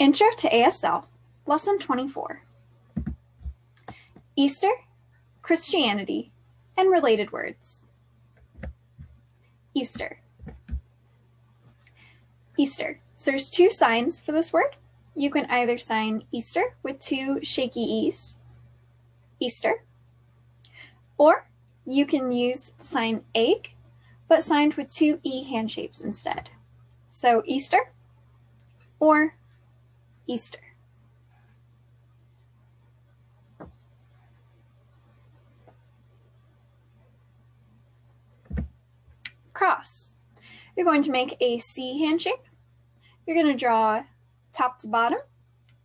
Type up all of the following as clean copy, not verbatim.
Intro to ASL, Lesson 24. Easter, Christianity, and related words. Easter. Easter. So there's two signs for this word. You can either sign Easter with two shaky E's, Easter, or you can use the sign egg, but signed with two E hand shapes instead. So Easter or Easter. Cross. You're going to make a C hand shape. You're going to draw top to bottom,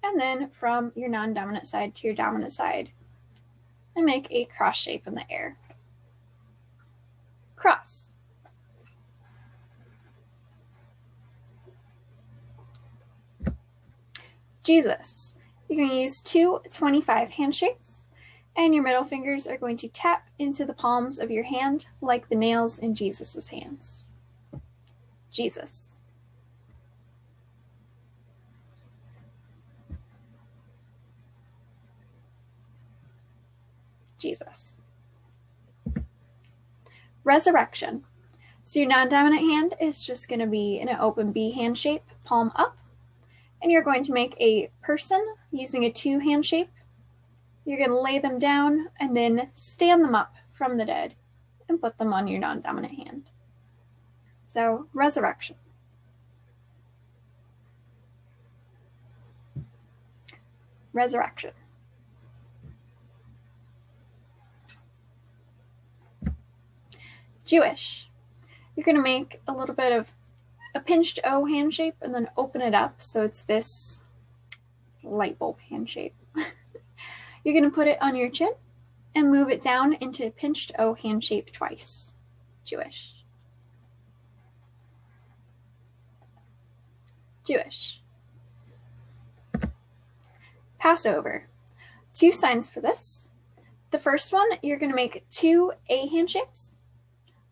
and then from your non-dominant side to your dominant side, and make a cross shape in the air. Cross. Jesus. You're going to use two 25 hand shapes, and your middle fingers are going to tap into the palms of your hand like the nails in Jesus's hands. Jesus. Jesus. Resurrection. So your non-dominant hand is just going to be in an open B hand shape, palm up, and you're going to make a person using a two hand shape. You're going to lay them down and then stand them up from the dead and put them on your non-dominant hand. So, resurrection. Resurrection. Jewish. You're going to make a little bit of a pinched O hand shape and then open it up so it's this light bulb hand shape. You're going to put it on your chin and move it down into a pinched O hand shape twice. Jewish. Jewish. Passover. Two signs for this. The first one, you're going to make two A hand shapes.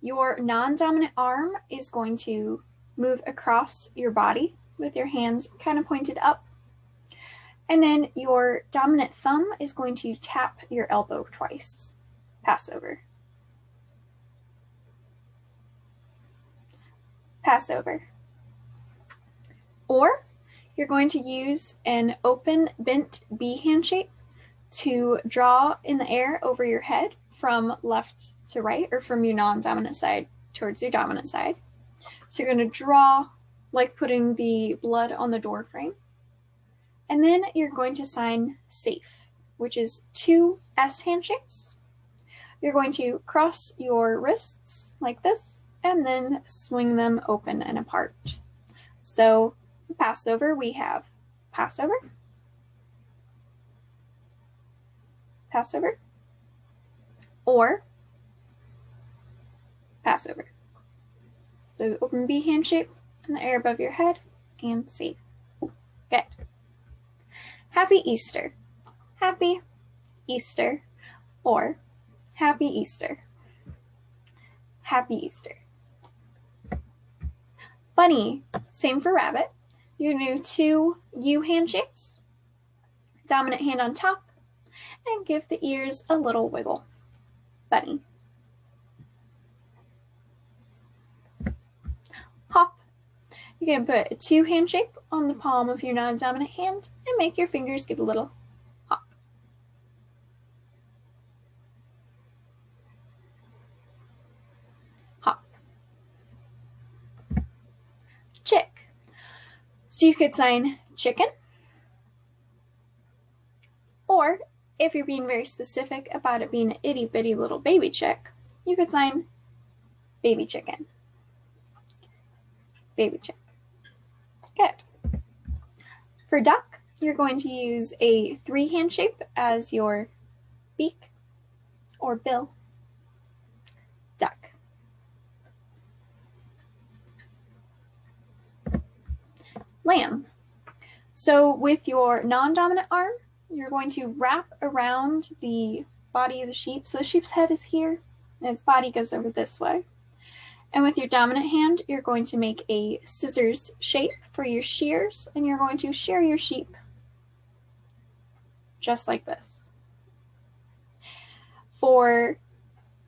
Your non-dominant arm is going to move across your body with your hands kind of pointed up. And then your dominant thumb is going to tap your elbow twice. Passover. Passover. Or you're going to use an open bent B hand shape to draw in the air over your head from left to right, or from your non-dominant side towards your dominant side. So you're going to draw like putting the blood on the door frame. And then you're going to sign safe, which is two S hand shapes. You're going to cross your wrists like this and then swing them open and apart. So Passover, we have Passover, Passover, or Passover. So open B hand shape in the air above your head and safe. Good. Happy Easter. Happy Easter or Happy Easter. Happy Easter. Bunny. Same for rabbit. You're going to do two U hand shapes. Dominant hand on top and give the ears a little wiggle. Bunny. Hop. You're going to put a two hand shape on the palm of your non-dominant hand and make your fingers give a little hop. Hop. Chick. So you could sign chicken, or if you're being very specific about it being an itty bitty little baby chick, you could sign baby chicken. Baby chick. Good. For duck, you're going to use a three hand shape as your beak or bill. Duck. Lamb. So with your non-dominant arm, you're going to wrap around the body of the sheep. So the sheep's head is here and its body goes over this way. And with your dominant hand, you're going to make a scissors shape for your shears, and you're going to shear your sheep just like this. For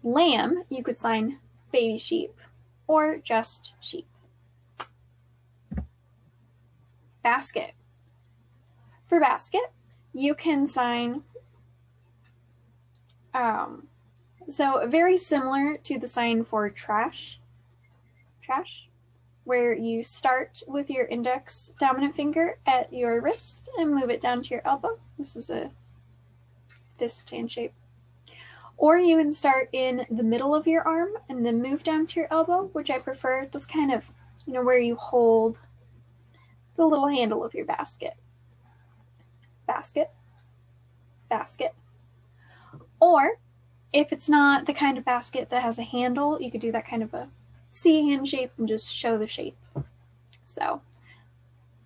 lamb, you could sign baby sheep or just sheep. Basket. For basket, you can sign, so very similar to the sign for trash, where you start with your index dominant finger at your wrist and move it down to your elbow. This is a fist hand shape. Or you can start in the middle of your arm and then move down to your elbow, which I prefer. That's kind of, where you hold the little handle of your basket. Basket, basket. Or if it's not the kind of basket that has a handle, you could do that kind of a C hand shape and just show the shape. So,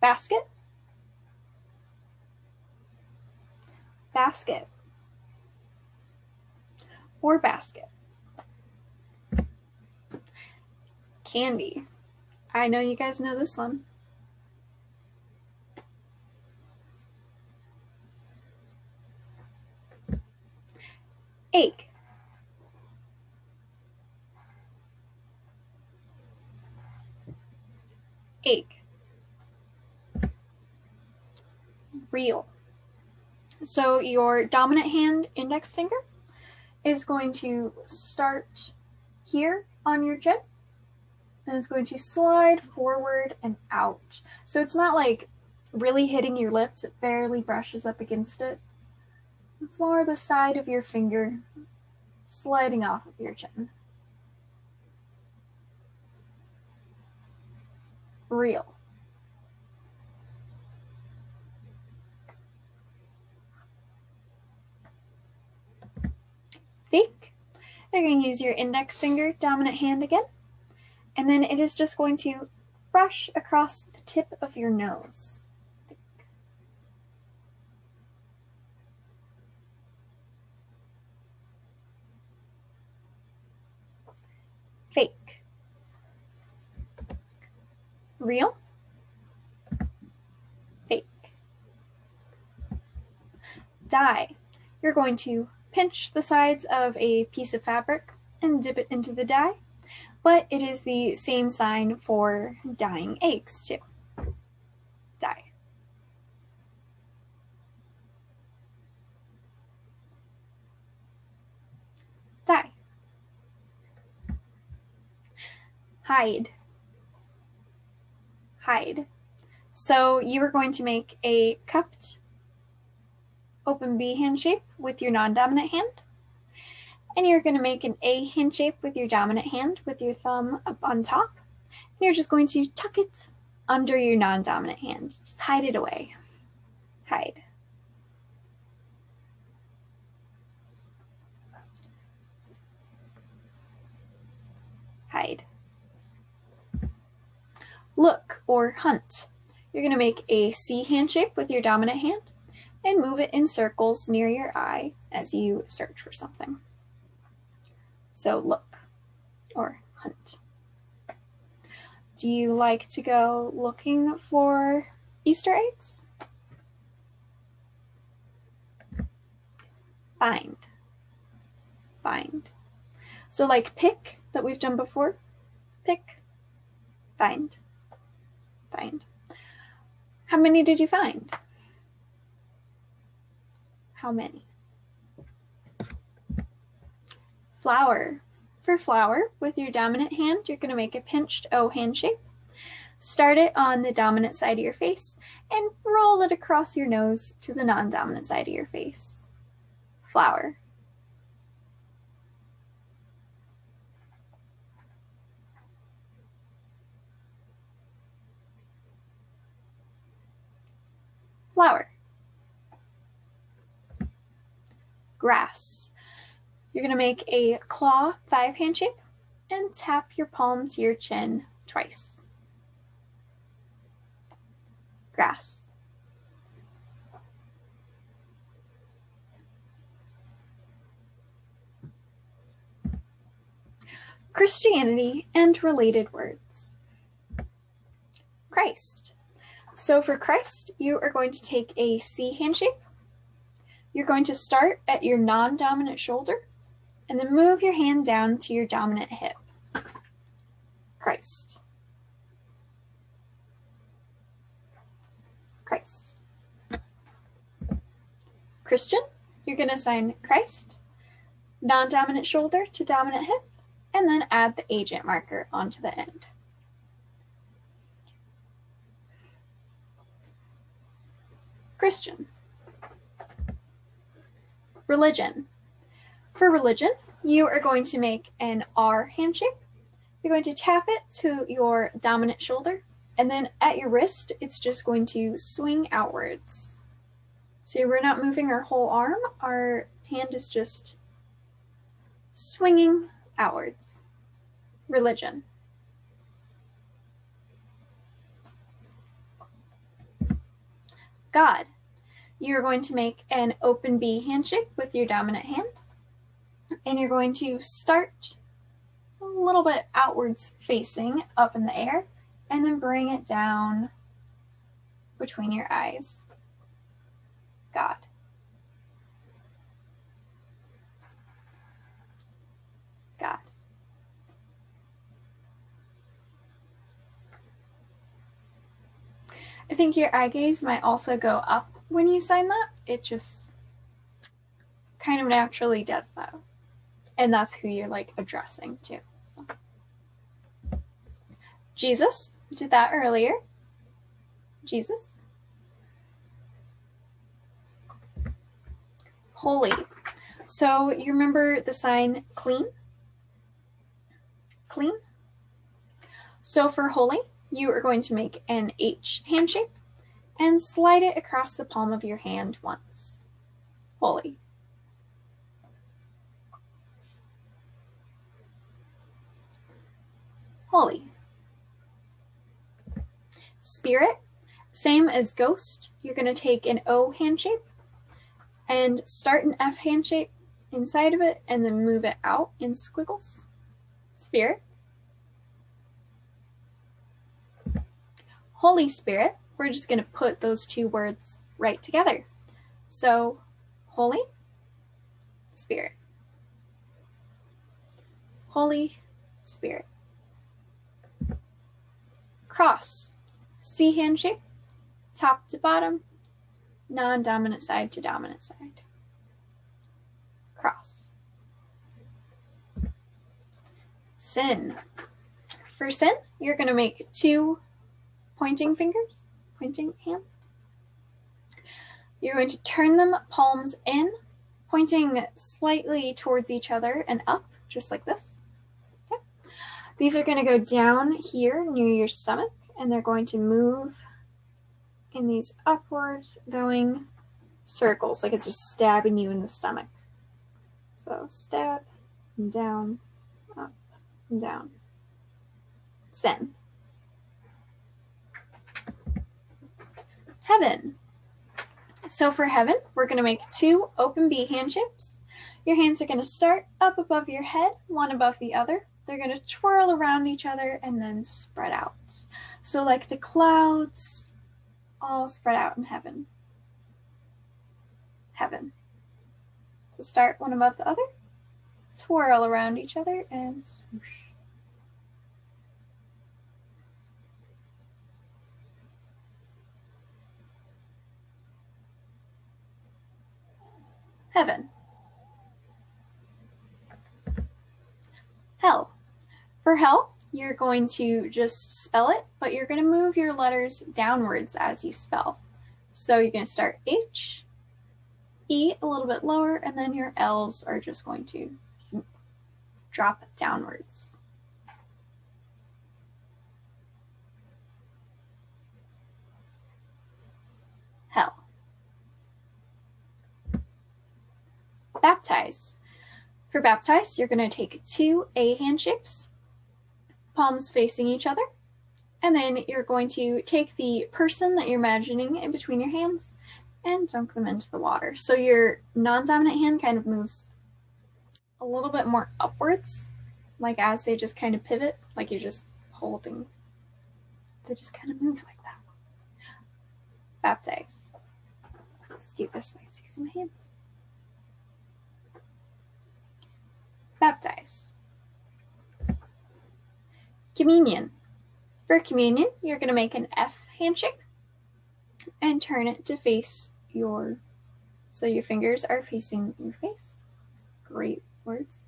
basket, basket, or basket. Candy. I know you guys know this one. Egg. Egg. Reel. So your dominant hand index finger is going to start here on your chin, and it's going to slide forward and out. So it's not like really hitting your lips, it barely brushes up against it. It's more the side of your finger sliding off of your chin. Reel. Fake. You're going to use your index finger, dominant hand again, and then it is just going to brush across the tip of your nose. Fake. Reel. Fake. Dye. You're going to pinch the sides of a piece of fabric and dip it into the dye, but it is the same sign for dyeing eggs too. Dye. Dye. Hide. Hide. So you are going to make a cupped open B hand shape with your non-dominant hand, and you're going to make an A hand shape with your dominant hand with your thumb up on top, and you're just going to tuck it under your non-dominant hand. Just hide it away. Hide. Hide. Look or hunt. You're going to make a C hand shape with your dominant hand and move it in circles near your eye as you search for something. So look or hunt. Do you like to go looking for Easter eggs? Find. Find. So like pick that we've done before. Pick. Find. Find. How many did you find? How many? Flower. For flower, with your dominant hand, you're going to make a pinched O hand shape. Start it on the dominant side of your face and roll it across your nose to the non-dominant side of your face. Flower. Flower. Grass. You're going to make a claw 5 hand shape and tap your palm to your chin twice. Grass. Christianity and related words. Christ. So for Christ, you are going to take a C handshake. You're going to start at your non-dominant shoulder and then move your hand down to your dominant hip. Christ. Christ. Christian, you're going to sign Christ, non-dominant shoulder to dominant hip, and then add the agent marker onto the end. Christian. Religion. For religion, you are going to make an R handshake. You're going to tap it to your dominant shoulder, and then at your wrist, it's just going to swing outwards. So we're not moving our whole arm, our hand is just swinging outwards. Religion. God. You're going to make an open B handshake with your dominant hand, and you're going to start a little bit outwards facing up in the air, and then bring it down between your eyes. God. God. I think your eye gaze might also go up when you sign that. It just kind of naturally does that. And that's who you're like addressing to. So. Jesus, did that earlier. Jesus. Holy. So you remember the sign clean? Clean. So for holy, you are going to make an H handshake and slide it across the palm of your hand once. Holy. Holy. Spirit, same as ghost, you're going to take an O handshake and start an F handshake inside of it and then move it out in squiggles. Spirit. Holy Spirit, we're just going to put those two words right together. So, Holy Spirit. Holy Spirit. Cross. C handshake, top to bottom, non-dominant side to dominant side. Cross. Sin. For sin, you're going to make two pointing fingers, pointing hands. You're going to turn them palms in, pointing slightly towards each other and up, just like this. Okay. These are going to go down here near your stomach, and they're going to move in these upwards going circles, like it's just stabbing you in the stomach. So stab, and down, up, and down. Sin. Heaven. So for heaven, we're going to make two open B handshakes. Your hands are going to start up above your head, one above the other. They're going to twirl around each other and then spread out. So like the clouds all spread out in heaven. Heaven. So start one above the other, twirl around each other, and swoosh. Heaven. Hell. For hell, you're going to just spell it, but you're going to move your letters downwards as you spell. So you're going to start H, E a little bit lower, and then your L's are just going to drop downwards. Hell. Baptize. For baptize, you're going to take two A handshakes, palms facing each other, and then you're going to take the person that you're imagining in between your hands and dunk them into the water. So your non-dominant hand kind of moves a little bit more upwards like as they just kind of pivot, like you're just holding. They just kind of move like that. Baptize. Scoot this way so you can see my hands. Baptize. Communion. For communion, you're going to make an F handshake and turn it to face so your fingers are facing your face. Great words.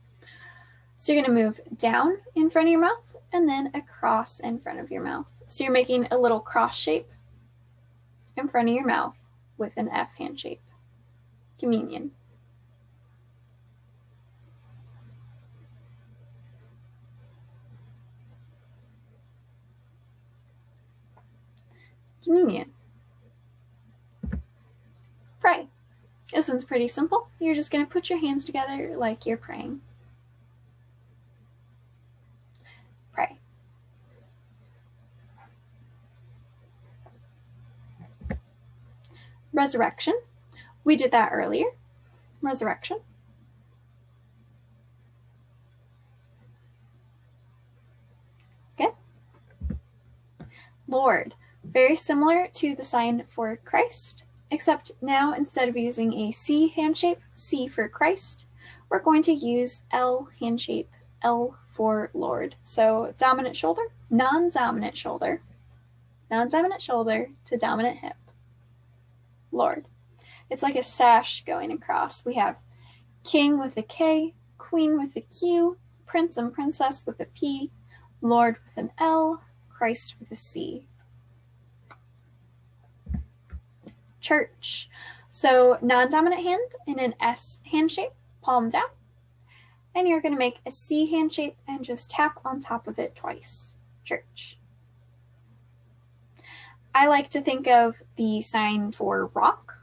So you're going to move down in front of your mouth and then across in front of your mouth. So you're making a little cross shape in front of your mouth with an F hand shape. Communion. Communion. Pray. This one's pretty simple. You're just going to put your hands together like you're praying. Pray. Resurrection. We did that earlier. Resurrection. Okay. Lord. Very similar to the sign for Christ, except now instead of using a C hand shape, C for Christ, we're going to use L hand shape, L for Lord. So dominant shoulder, non-dominant shoulder to dominant hip. Lord. It's like a sash going across. We have king with a K, queen with a Q, prince and princess with a P, Lord with an L, Christ with a C. Church. So non-dominant hand in an S hand shape, palm down. And you're going to make a C hand shape and just tap on top of it twice. Church. I like to think of the sign for rock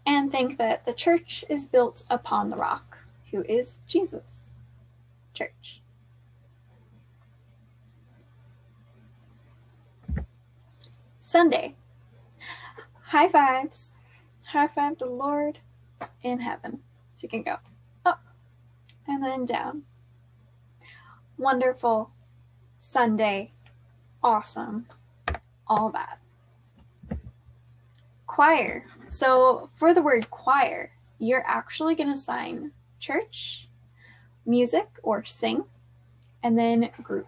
and think that the church is built upon the rock, who is Jesus. Church. Sunday. High fives. High five the Lord in heaven. So you can go up and then down. Wonderful. Sunday. Awesome. All that. Choir. So for the word choir, you're actually going to sign church, music or sing, and then group.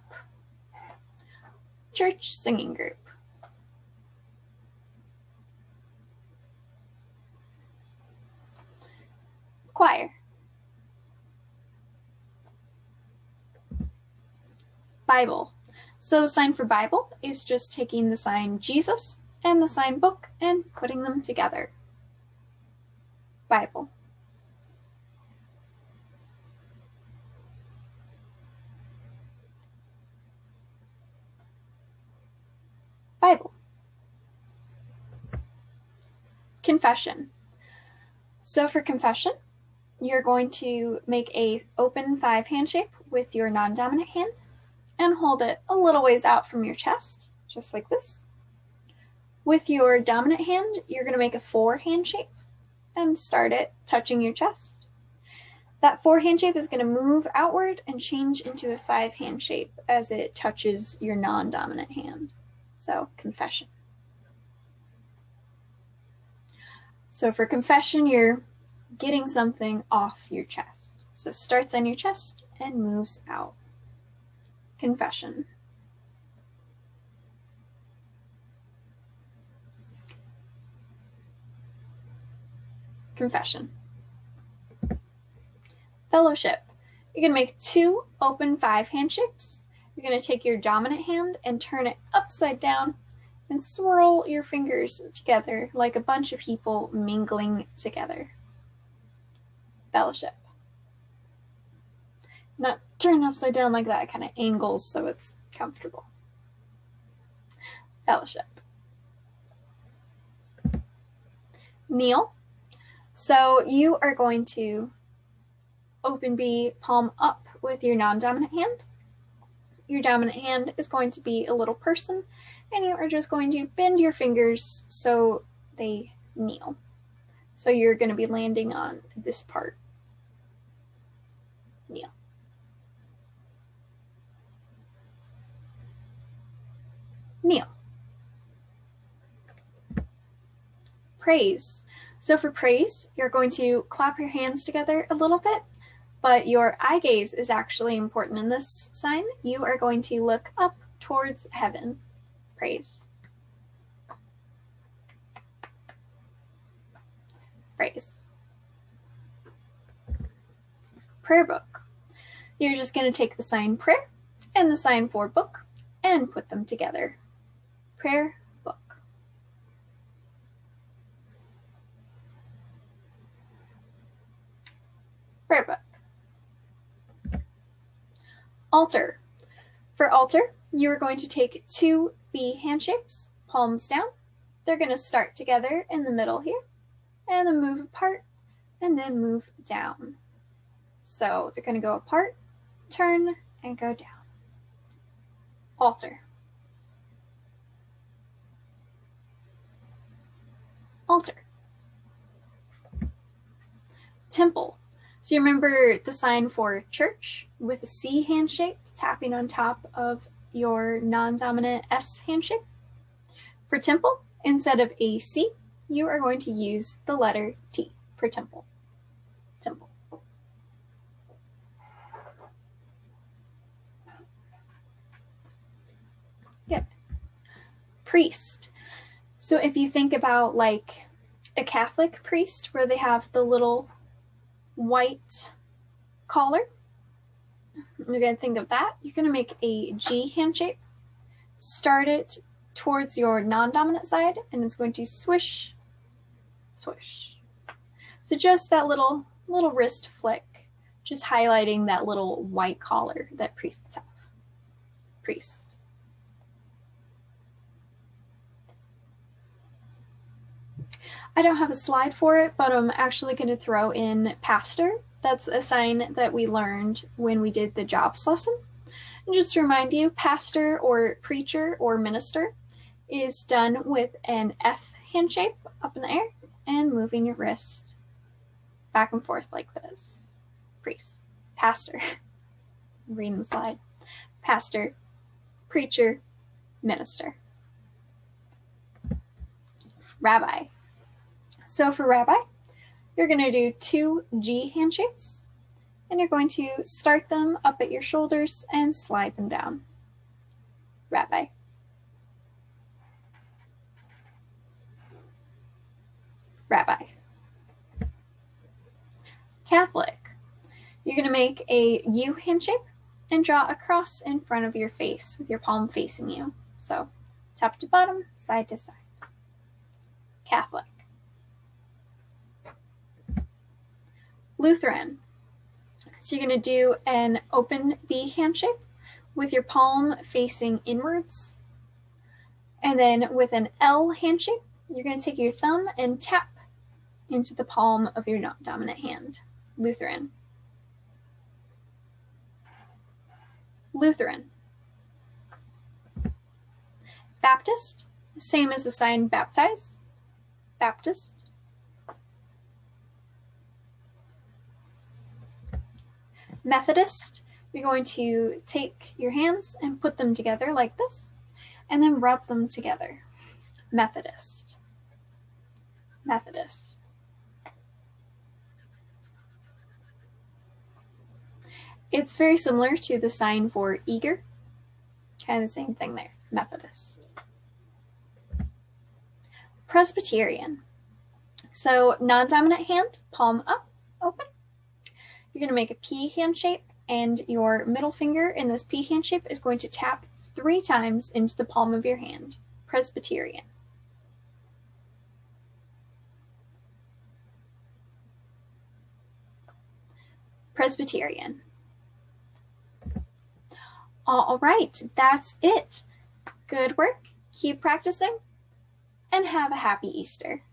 Church singing group. Choir. Bible. So the sign for Bible is just taking the sign Jesus and the sign book and putting them together. Bible. Bible. Confession. So for confession, you're going to make a open 5 hand shape with your non-dominant hand and hold it a little ways out from your chest, just like this. With your dominant hand, you're going to make a 4 hand shape and start it touching your chest. That 4 hand shape is going to move outward and change into a 5 hand shape as it touches your non-dominant hand. So, confession. So for confession, you're getting something off your chest. So starts on your chest and moves out. Confession. Confession. Fellowship. You're going to make 2 open 5 hand shapes. You're going to take your dominant hand and turn it upside down and swirl your fingers together like a bunch of people mingling together. Fellowship. Not turn upside down like that, kind of angles so it's comfortable. Fellowship. Kneel. So you are going to open B, palm up with your non-dominant hand. Your dominant hand is going to be a little person, and you are just going to bend your fingers so they kneel. So you're going to be landing on this part. kneel. Kneel. Praise. So for praise, you're going to clap your hands together a little bit, but your eye gaze is actually important in this sign. You are going to look up towards heaven. Praise. Praise. Prayer book. You're just going to take the sign prayer and the sign for book and put them together. Prayer book. Prayer book. Altar. For altar, you are going to take 2 B hand shapes, palms down. They're going to start together in the middle here, and then move apart, and then move down. So they're going to go apart, turn, and go down. Altar. Altar. Temple. So you remember the sign for church with a C hand shape, tapping on top of your non-dominant S hand shape? For temple, instead of a C, you are going to use the letter T for temple. Temple. Good. Priest. So if you think about like a Catholic priest where they have the little white collar, you're going to think of that. You're going to make a G hand shape. Start it towards your non-dominant side, and it's going to swish, swish. So just that little wrist flick, just highlighting that little white collar that priests have. Priest. I don't have a slide for it, but I'm actually going to throw in pastor. That's a sign that we learned when we did the jobs lesson. And just to remind you, pastor or preacher or minister is done with an F hand shape up in the air and moving your wrist back and forth like this. Priest. Pastor. I'm reading the slide. Pastor, preacher, minister. Rabbi. So for rabbi, you're going to do 2 G hand shapes, and you're going to start them up at your shoulders and slide them down. Rabbi. Rabbi. Catholic. You're going to make a U hand shape and draw a cross in front of your face with your palm facing you. So top to bottom, side to side. Catholic. Lutheran. So you're going to do an open B hand shape with your palm facing inwards. And then with an L hand shape, you're going to take your thumb and tap into the palm of your dominant hand. Lutheran. Lutheran. Baptist, same as the sign baptize. Baptist. Methodist, you're going to take your hands and put them together like this, and then rub them together. Methodist. Methodist. It's very similar to the sign for eager. Kind of the same thing there. Methodist. Presbyterian. So non-dominant hand, palm up, open. You're going to make a P hand shape, and your middle finger in this P hand shape is going to tap 3 times into the palm of your hand. Presbyterian. Presbyterian. All right, that's it. Good work. Keep practicing, and have a happy Easter.